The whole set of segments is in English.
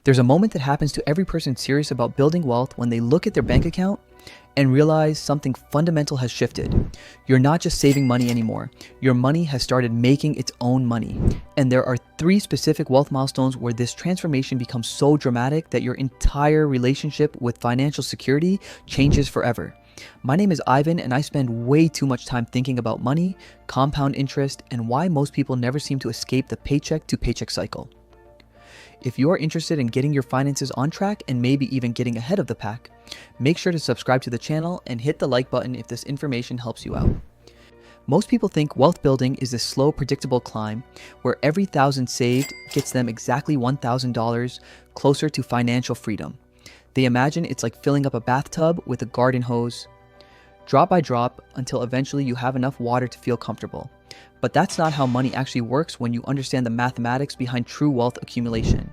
There's a moment that happens to every person serious about building wealth when they look at their bank account and realize something fundamental has shifted. You're not just saving money anymore. Your money has started making its own money. And there are 3 specific wealth milestones where this transformation becomes so dramatic that your entire relationship with financial security changes forever. My name is Ivan, and I spend way too much time thinking about money, compound interest, and why most people never seem to escape the paycheck to paycheck cycle. If you are interested in getting your finances on track and maybe even getting ahead of the pack, make sure to subscribe to the channel and hit the like button if this information helps you out. Most people think wealth building is this slow, predictable climb where every $1,000 saved gets them exactly $1,000 closer to financial freedom. They imagine it's like filling up a bathtub with a garden hose, drop by drop, until eventually you have enough water to feel comfortable. But that's not how money actually works when you understand the mathematics behind true wealth accumulation.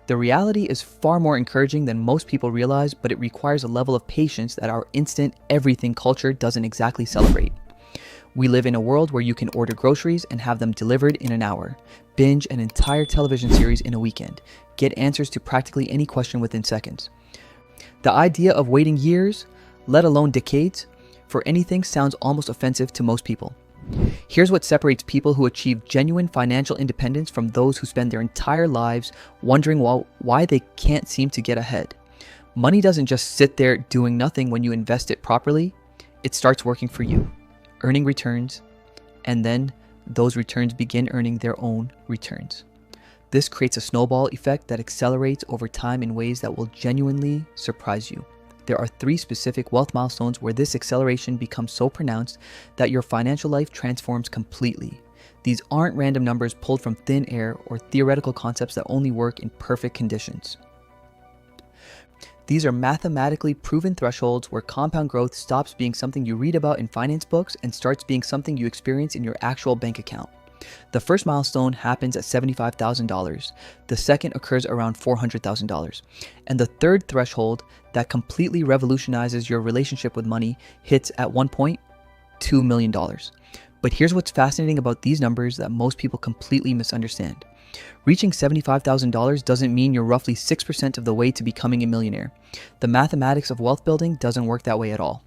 The reality is far more encouraging than most people realize, but it requires a level of patience that our instant everything culture doesn't exactly celebrate. We live in a world where you can order groceries and have them delivered in an hour, binge an entire television series in a weekend, get answers to practically any question within seconds. The idea of waiting years, let alone decades, for anything sounds almost offensive to most people. Here's what separates people who achieve genuine financial independence from those who spend their entire lives wondering why they can't seem to get ahead. Money doesn't just sit there doing nothing when you invest it properly. It starts working for you, earning returns, and then those returns begin earning their own returns. This creates a snowball effect that accelerates over time in ways that will genuinely surprise you. There are 3 specific wealth milestones where this acceleration becomes so pronounced that your financial life transforms completely. These aren't random numbers pulled from thin air or theoretical concepts that only work in perfect conditions. These are mathematically proven thresholds where compound growth stops being something you read about in finance books and starts being something you experience in your actual bank account. The first milestone happens at $75,000, the second occurs around $400,000, and the third threshold that completely revolutionizes your relationship with money hits at one point $2 million. But here's what's fascinating about these numbers that most people completely misunderstand. Reaching $75,000 doesn't mean you're roughly 6% of the way to becoming a millionaire. The mathematics of wealth building doesn't work that way at all.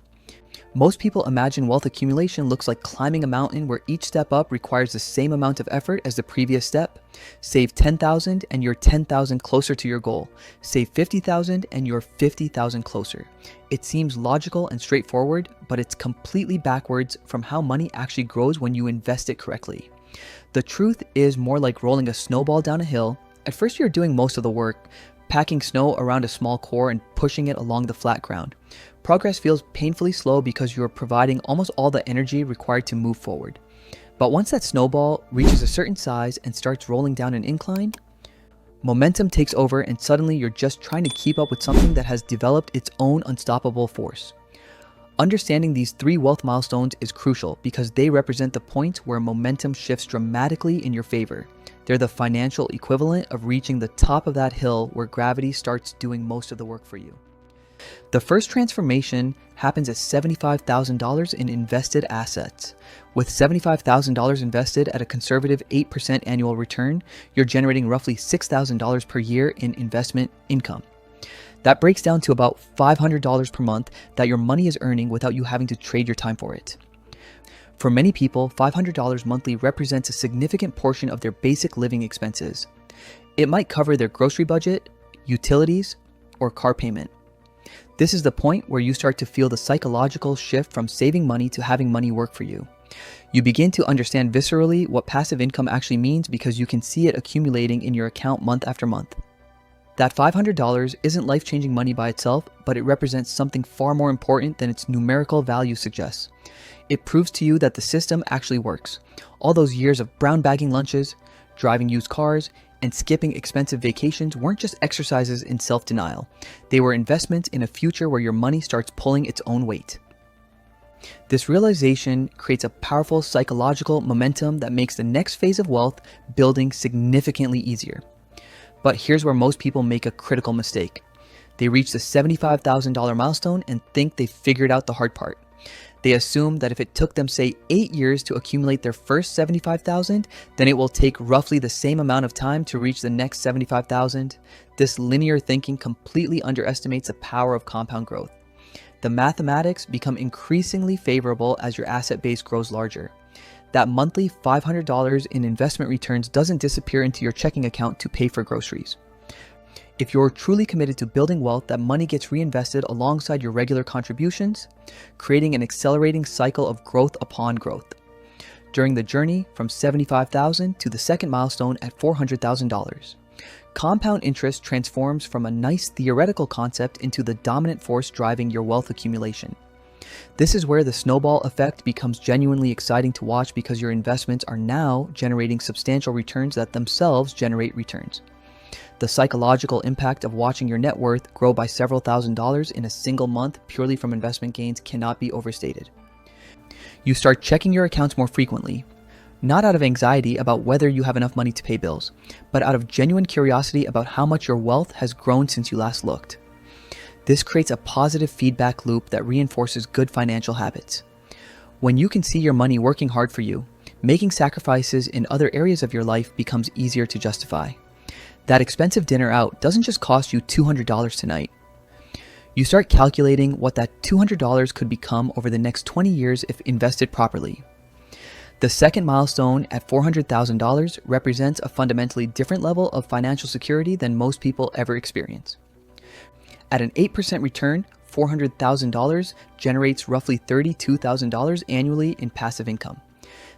Most people imagine wealth accumulation looks like climbing a mountain where each step up requires the same amount of effort as the previous step. Save $10,000 and you're $10,000 closer to your goal. Save $50,000 and you're $50,000 closer. It seems logical and straightforward, but it's completely backwards from how money actually grows when you invest it correctly. The truth is more like rolling a snowball down a hill. At first you're doing most of the work, packing snow around a small core and pushing it along the flat ground. Progress feels painfully slow because you're providing almost all the energy required to move forward. But once that snowball reaches a certain size and starts rolling down an incline, momentum takes over and suddenly you're just trying to keep up with something that has developed its own unstoppable force. Understanding these 3 wealth milestones is crucial because they represent the points where momentum shifts dramatically in your favor. They're the financial equivalent of reaching the top of that hill where gravity starts doing most of the work for you. The first transformation happens at $75,000 in invested assets. With $75,000 invested at a conservative 8% annual return, you're generating roughly $6,000 per year in investment income. That breaks down to about $500 per month that your money is earning without you having to trade your time for it. For many people, $500 monthly represents a significant portion of their basic living expenses. It might cover their grocery budget, utilities, or car payment. This is the point where you start to feel the psychological shift from saving money to having money work for you. You begin to understand viscerally what passive income actually means because you can see it accumulating in your account month after month. That $500 isn't life-changing money by itself, but it represents something far more important than its numerical value suggests. It proves to you that the system actually works. All those years of brown bagging lunches, driving used cars, and skipping expensive vacations weren't just exercises in self-denial. They were investments in a future where your money starts pulling its own weight. This realization creates a powerful psychological momentum that makes the next phase of wealth building significantly easier. But here's where most people make a critical mistake. They reach the $75,000 milestone and think they figured out the hard part. They assume that if it took them, say, 8 years to accumulate their first 75,000, then it will take roughly the same amount of time to reach the next 75,000. This linear thinking completely underestimates the power of compound growth. The mathematics become increasingly favorable as your asset base grows larger. That monthly $500 in investment returns doesn't disappear into your checking account to pay for groceries. If you're truly committed to building wealth, that money gets reinvested alongside your regular contributions, creating an accelerating cycle of growth upon growth. During the journey from $75,000 to the second milestone at $400,000, compound interest transforms from a nice theoretical concept into the dominant force driving your wealth accumulation. This is where the snowball effect becomes genuinely exciting to watch because your investments are now generating substantial returns that themselves generate returns. The psychological impact of watching your net worth grow by several $1,000s in a single month purely from investment gains cannot be overstated. You start checking your accounts more frequently, not out of anxiety about whether you have enough money to pay bills, but out of genuine curiosity about how much your wealth has grown since you last looked. This creates a positive feedback loop that reinforces good financial habits. When you can see your money working hard for you, making sacrifices in other areas of your life becomes easier to justify. That expensive dinner out doesn't just cost you $200 tonight. You start calculating what that $200 could become over the next 20 years if invested properly. The second milestone at $400,000 represents a fundamentally different level of financial security than most people ever experience. At an 8% return, $400,000 generates roughly $32,000 annually in passive income.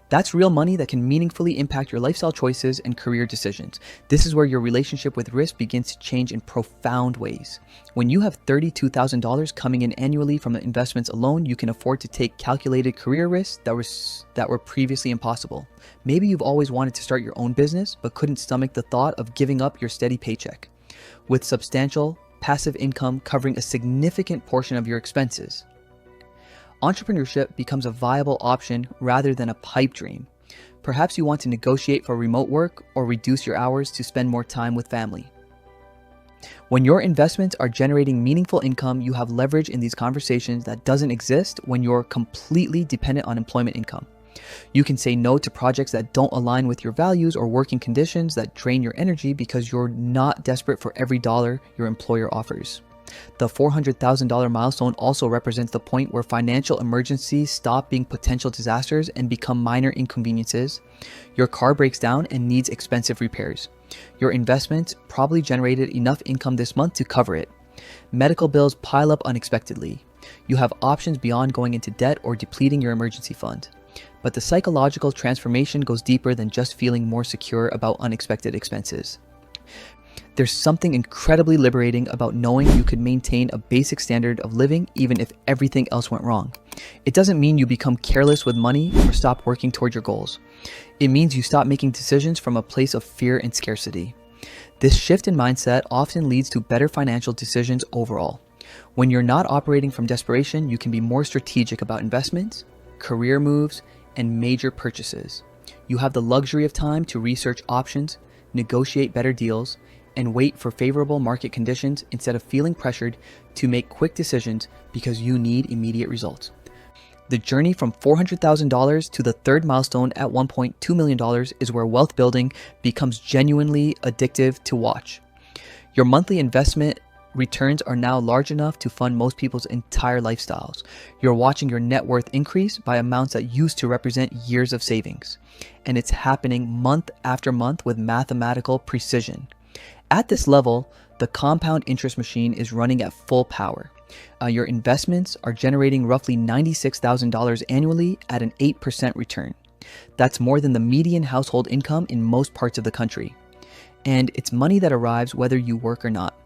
That's real money that can meaningfully impact your lifestyle choices and career decisions. This is where your relationship with risk begins to change in profound ways. When you have $32,000 coming in annually from the investments alone, you can afford to take calculated career risks that were previously impossible. Maybe you've always wanted to start your own business, but couldn't stomach the thought of giving up your steady paycheck. With substantial passive income covering a significant portion of your expenses, entrepreneurship becomes a viable option rather than a pipe dream. Perhaps you want to negotiate for remote work or reduce your hours to spend more time with family. When your investments are generating meaningful income, you have leverage in these conversations that doesn't exist when you're completely dependent on employment income. You can say no to projects that don't align with your values or working conditions that drain your energy because you're not desperate for every dollar your employer offers. The $400,000 milestone also represents the point where financial emergencies stop being potential disasters and become minor inconveniences. Your car breaks down and needs expensive repairs. Your investments probably generated enough income this month to cover it. Medical bills pile up unexpectedly. You have options beyond going into debt or depleting your emergency fund. But the psychological transformation goes deeper than just feeling more secure about unexpected expenses. There's something incredibly liberating about knowing you could maintain a basic standard of living even if everything else went wrong. It doesn't mean you become careless with money or stop working toward your goals. It means you stop making decisions from a place of fear and scarcity. This shift in mindset often leads to better financial decisions overall. When you're not operating from desperation, you can be more strategic about investments, career moves, and major purchases. You have the luxury of time to research options, negotiate better deals, and wait for favorable market conditions instead of feeling pressured to make quick decisions because you need immediate results. The journey from $400,000 to the third milestone at $1.2 million is where wealth building becomes genuinely addictive to watch. Your monthly investment returns are now large enough to fund most people's entire lifestyles. You're watching your net worth increase by amounts that used to represent years of savings. And it's happening month after month with mathematical precision. At this level, the compound interest machine is running at full power. Your investments are generating roughly $96,000 annually at an 8% return. That's more than the median household income in most parts of the country. And it's money that arrives whether you work or not,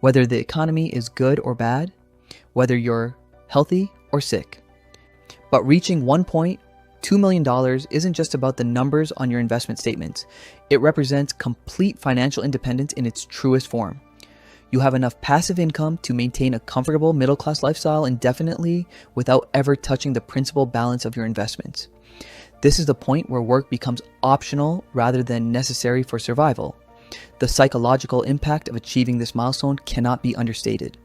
whether the economy is good or bad, whether you're healthy or sick. But reaching $1.2 million isn't just about the numbers on your investment statements. It represents complete financial independence in its truest form. You have enough passive income to maintain a comfortable middle-class lifestyle indefinitely without ever touching the principal balance of your investments. This is the point where work becomes optional rather than necessary for survival. The psychological impact of achieving this milestone cannot be understated.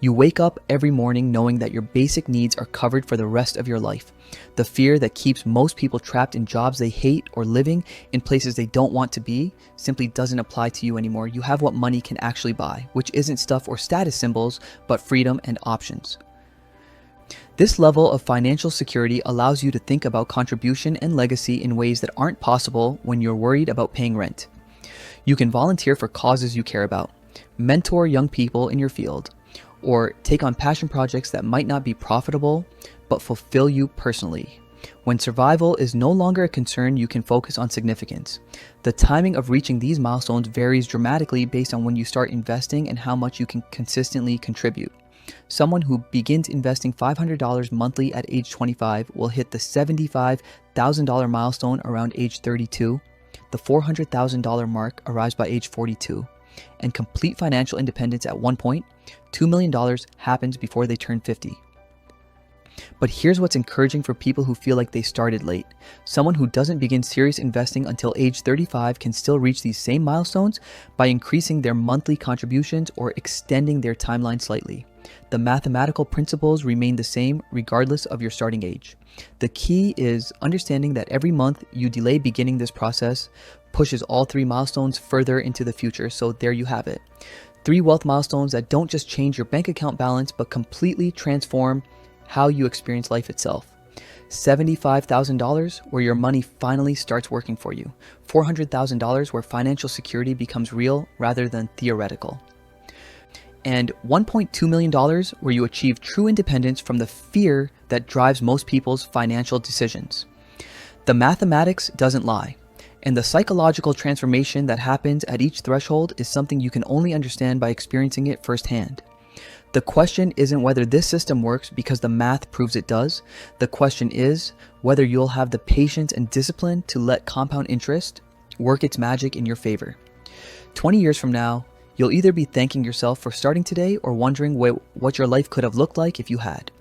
You wake up every morning knowing that your basic needs are covered for the rest of your life. The fear that keeps most people trapped in jobs they hate or living in places they don't want to be simply doesn't apply to you anymore. You have what money can actually buy, which isn't stuff or status symbols, but freedom and options. This level of financial security allows you to think about contribution and legacy in ways that aren't possible when you're worried about paying rent. You can volunteer for causes you care about, mentor young people in your field, or take on passion projects that might not be profitable, but fulfill you personally. When survival is no longer a concern, you can focus on significance. The timing of reaching these milestones varies dramatically based on when you start investing and how much you can consistently contribute. Someone who begins investing $500 monthly at age 25 will hit the $75,000 milestone around age 32. The $400,000 mark arrives by age 42. And complete financial independence at one point, $2 million happens before they turn 50. But here's what's encouraging for people who feel like they started late. Someone who doesn't begin serious investing until age 35 can still reach these same milestones by increasing their monthly contributions or extending their timeline slightly. The mathematical principles remain the same regardless of your starting age. The key is understanding that every month you delay beginning this process pushes all three milestones further into the future. So there you have it. 3 wealth milestones that don't just change your bank account balance, but completely transform how you experience life itself. $75,000 where your money finally starts working for you. $400,000 where financial security becomes real rather than theoretical. And $1.2 million where you achieve true independence from the fear that drives most people's financial decisions. The mathematics doesn't lie. And the psychological transformation that happens at each threshold is something you can only understand by experiencing it firsthand. The question isn't whether this system works because the math proves it does. The question is whether you'll have the patience and discipline to let compound interest work its magic in your favor. 20 years from now, you'll either be thanking yourself for starting today or wondering what your life could have looked like if you had.